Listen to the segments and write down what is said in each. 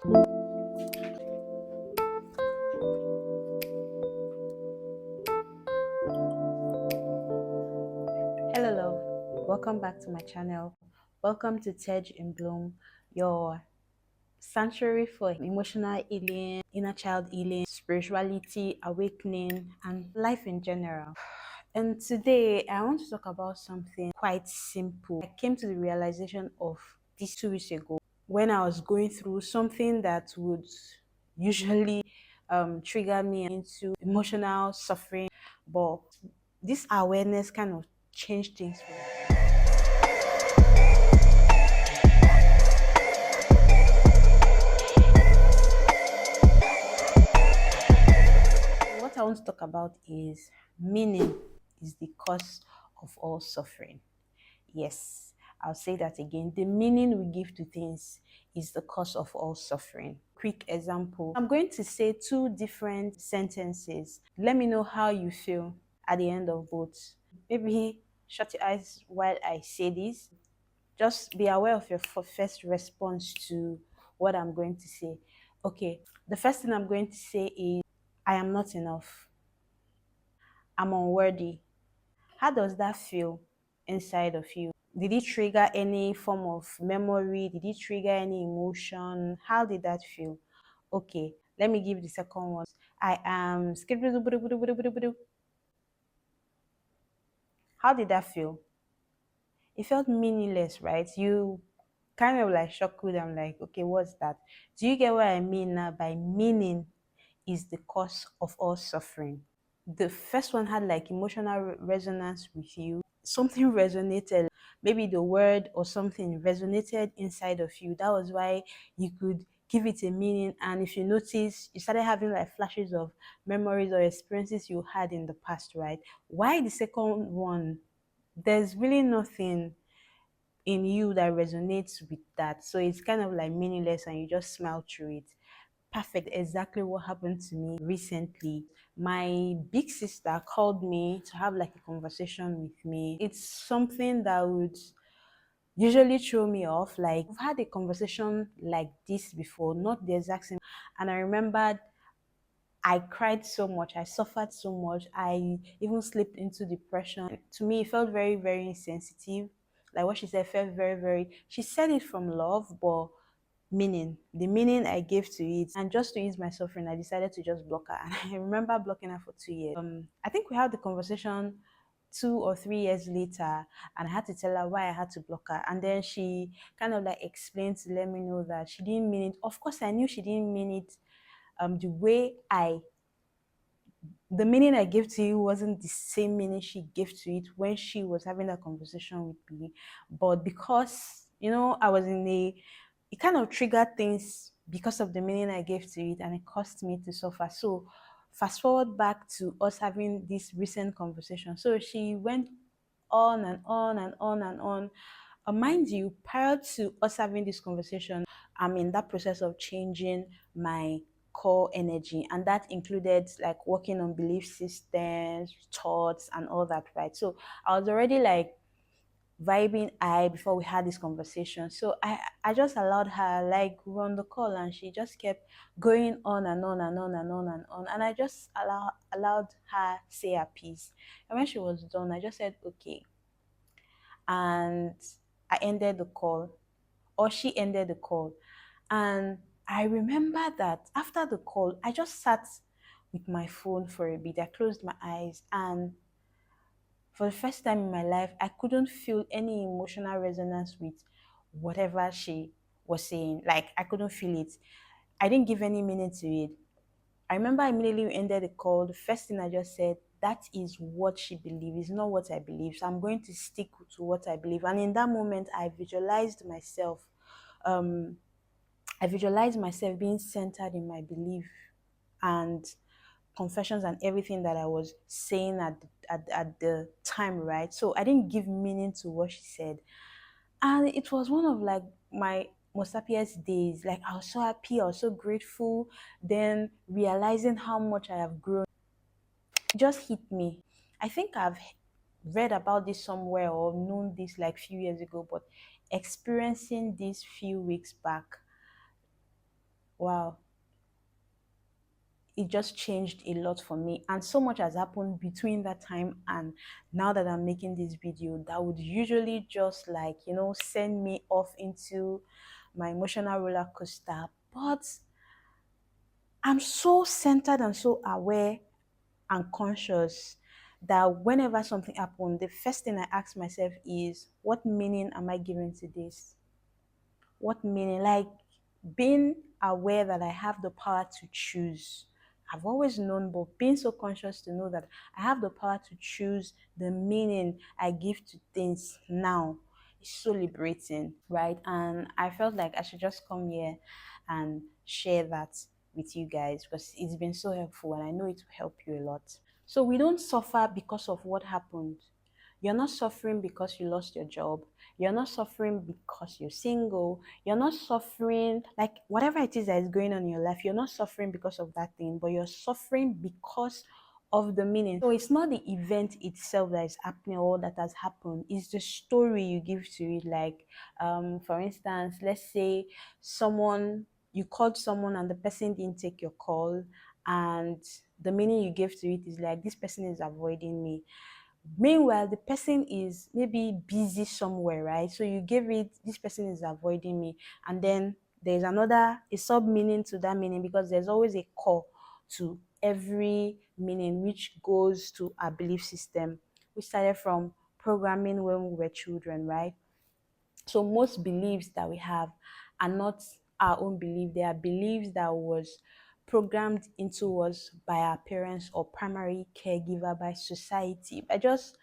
Hello, love. Welcome back to my channel. Welcome to tej.inbloom, your sanctuary for emotional healing, inner child healing, spirituality, awakening, and life in general. And today, I want to talk about something quite simple. I came to the realization of this 2 weeks ago when I was going through something that would usually trigger me into emotional suffering, but this awareness kind of changed things for me. What I want to talk about is meaning is the cause of all suffering. Yes, I'll say that again. The meaning we give to things is the cause of all suffering. Quick example. I'm going to say two different sentences. Let me know how you feel at the end of both. Maybe shut your eyes while I say this. Just be aware of your first response to what I'm going to say. Okay, the first thing I'm going to say is I am not enough. I'm unworthy. How does that feel inside of you? Did it trigger any form of memory? Did it trigger any emotion? How did that feel? Okay, let me give the second one. I am. How did that feel? It felt meaningless, right? You kind of like chuckled. I'm like, okay, what's that? Do you get what I mean now by meaning is the cause of all suffering? The first one had like emotional resonance with you. Something resonated, maybe the word or something resonated inside of you. That was why you could give it a meaning. And if you notice, you started having like flashes of memories or experiences you had in the past, right? Why the second one? There's really nothing in you that resonates with that. So it's kind of like meaningless and you just smile through it. Perfect. Exactly what happened to me recently. My big sister called me to have like a conversation with me. It's something that would usually throw me off. Like, I've had a conversation like this before, not the exact same. And I remembered I cried so much, I suffered so much, I even slipped into depression. To me, it felt very, very insensitive. Like what she said felt very, very, she said it from love, but the meaning I gave to it, and just to ease my suffering, I decided to just block her. And I remember blocking her for 2 years. I think we had the conversation 2 or 3 years later, and I had to tell her why I had to block her. And then she kind of like explained to let me know that she didn't mean it. Of course, I knew she didn't mean it the way the meaning I gave to you wasn't the same meaning she gave to it when she was having that conversation with me. But because, I was in it kind of triggered things because of the meaning I gave to it and it caused me to suffer. So, fast forward back to us having this recent conversation. So, she went on and on and on and on. Mind you, prior to us having this conversation, I'm in that process of changing my core energy, and that included like working on belief systems, thoughts, and all that, right? So I was already like vibing high before we had this conversation. So I just allowed her like run the call, and she just kept going on and on and on and on and on. And I just allowed her say her piece. And when she was done, I just said, okay, and I ended the call, or she ended the call. And I remember that after the call, I just sat with my phone for a bit. I closed my eyes, and for the first time in my life, I couldn't feel any emotional resonance with whatever she was saying. Like, I couldn't feel it. I didn't give any meaning to it. I remember immediately we ended the call. The first thing I just said, that is what she believes, it's not what I believe. So I'm going to stick to what I believe. And in that moment, I visualized myself. Um, I visualized myself being centered in my belief and confessions and everything that I was saying at the time, right? So I didn't give meaning to what she said. And it was one of like my most happiest days. Like I was so happy, I was so grateful. Then realizing how much I have grown just hit me. I think I've read about this somewhere or known this like few years ago, but experiencing this few weeks back, wow, it just changed a lot for me. And so much has happened between that time and now that I'm making this video that would usually just like, send me off into my emotional roller coaster. But I'm so centered and so aware and conscious that whenever something happens, the first thing I ask myself is, what meaning am I giving to this? What meaning? Like being aware that I have the power to choose. I've always known, but being so conscious to know that I have the power to choose the meaning I give to things now is so liberating, right? And I felt like I should just come here and share that with you guys because it's been so helpful and I know it will help you a lot. So we don't suffer because of what happened. You're not suffering because you lost your job. You're not suffering because you're single. You're not suffering, like whatever it is that is going on in your life, you're not suffering because of that thing, but you're suffering because of the meaning. So it's not the event itself that is happening or that has happened, it's the story you give to it. Like, for instance, let's say someone, you called someone and the person didn't take your call, and the meaning you gave to it is like, this person is avoiding me. Meanwhile, the person is maybe busy somewhere, right? So you give it, this person is avoiding me. And then there's another, a sub meaning to that meaning because there's always a core to every meaning which goes to our belief system. We started from programming when we were children, right? So most beliefs that we have are not our own belief. They are beliefs that was programmed into us by our parents or primary caregiver, by society, by just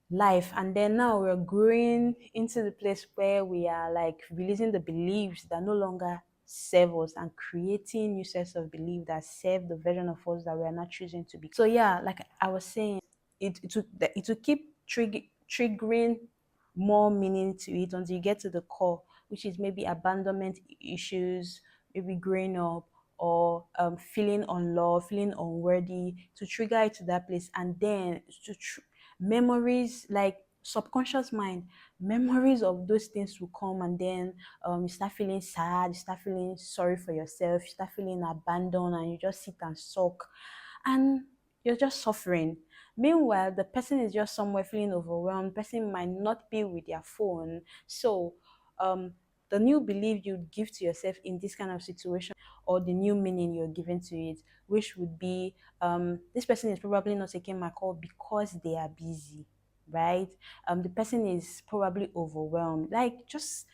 life. And then now we're growing into the place where we are like releasing the beliefs that no longer serve us and creating new sets of belief that serve the version of us that we are not choosing to be. So yeah, like I was saying, it will keep triggering more meaning to it until you get to the core, which is maybe abandonment issues, maybe growing up, or feeling unloved, feeling unworthy, to trigger it to that place. And then memories, like subconscious mind, memories of those things will come. And then you start feeling sad, you start feeling sorry for yourself, you start feeling abandoned, and you just sit and sulk, and you're just suffering. Meanwhile, the person is just somewhere feeling overwhelmed. The person might not be with their phone. So um the new belief you give to yourself in this kind of situation, or the new meaning you're giving to it, which would be, this person is probably not taking my call because they are busy, right? The person is probably overwhelmed. Like just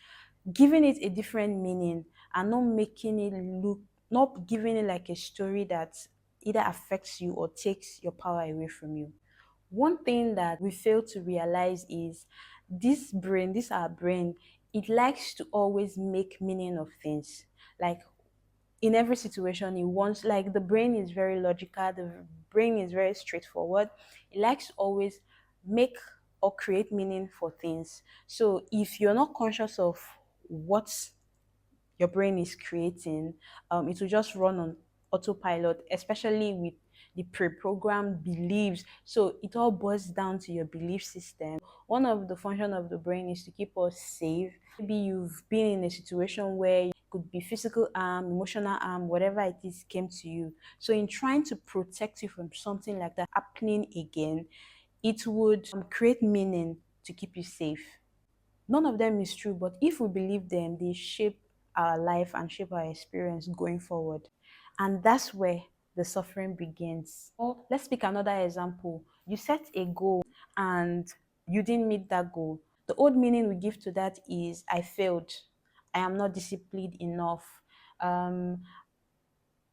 giving it a different meaning and not making it look, not giving it like a story that either affects you or takes your power away from you. One thing that we fail to realize is this our brain, it likes to always make meaning of things. Like in every situation, it wants, like the brain is very logical, the brain is very straightforward. It likes to always make or create meaning for things. So if you're not conscious of what your brain is creating, it will just run on autopilot, especially with the pre-programmed beliefs. So it all boils down to your belief system. One of the function of the brain is to keep us safe. Maybe you've been in a situation where it could be physical harm, emotional harm, whatever it is came to you. So in trying to protect you from something like that happening again, it would create meaning to keep you safe. None of them is true, but if we believe them, they shape our life and shape our experience going forward. And that's where the suffering begins. Or let's pick another example. You set a goal and you didn't meet that goal. The old meaning we give to that is, I failed. I am not disciplined enough. Um,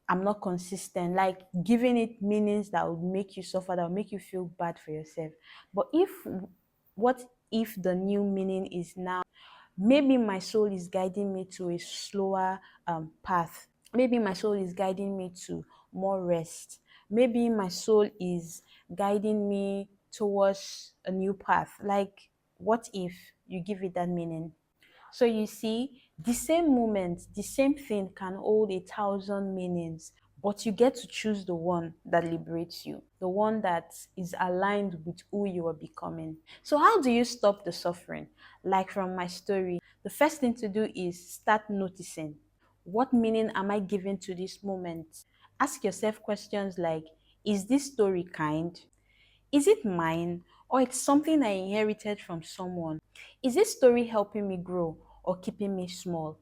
I'm not consistent, like giving it meanings that would make you suffer, that would make you feel bad for yourself. But what if the new meaning is now, maybe my soul is guiding me to a slower path. Maybe my soul is guiding me to more rest. Maybe my soul is guiding me towards a new path. Like, what if you give it that meaning? So you see, the same moment, the same thing can hold 1,000 meanings, but you get to choose the one that liberates you, the one that is aligned with who you are becoming. So how do you stop the suffering? Like from my story, the first thing to do is start noticing. What meaning am I giving to this moment? Ask yourself questions like, is this story kind? Is it mine, or it's something I inherited from someone? Is this story helping me grow or keeping me small?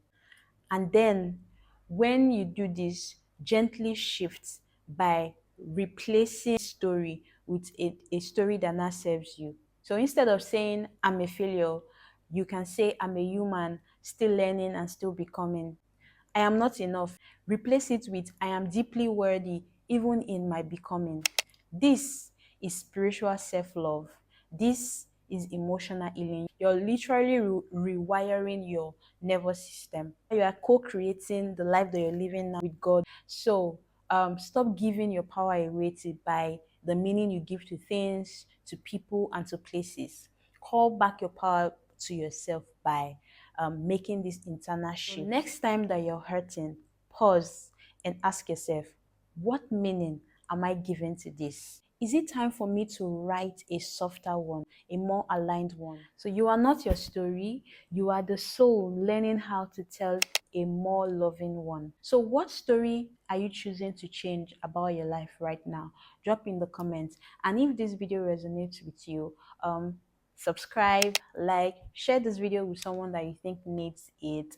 And then when you do this, gently shift by replacing story with a story that now serves you. So instead of saying I'm a failure, you can say I'm a human, still learning and still becoming. I am not enough. Replace it with I am deeply worthy, even in my becoming. This is spiritual self love. This is emotional healing. You're literally rewiring your nervous system. You are co creating the life that you're living now with God. So stop giving your power away by the meaning you give to things, to people, and to places. Call back your power to yourself by making this internal shift. So next time that you're hurting, pause and ask yourself, what meaning am I giving to this? Is it time for me to write a softer one, a more aligned one? So you are not your story, you are the soul learning how to tell a more loving one. So what story are you choosing to change about your life right now? Drop in the comments. And if this video resonates with you, subscribe, like, share this video with someone that you think needs it.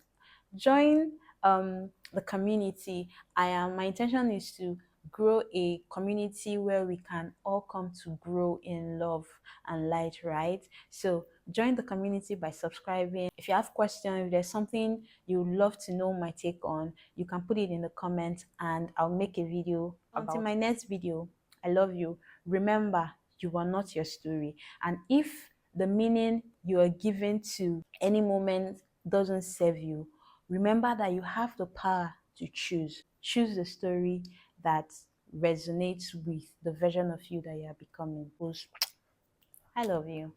Join the community. My intention is to grow a community where we can all come to grow in love and light, right? So join the community by subscribing. If you have questions, if there's something you would love to know my take on, you can put it in the comments and I'll make a video about it. Until my next video, I love you. Remember, you are not your story. And if the meaning you are given to any moment doesn't serve you, remember that you have the power to choose. Choose the story that resonates with the version of you that you are becoming. I love you.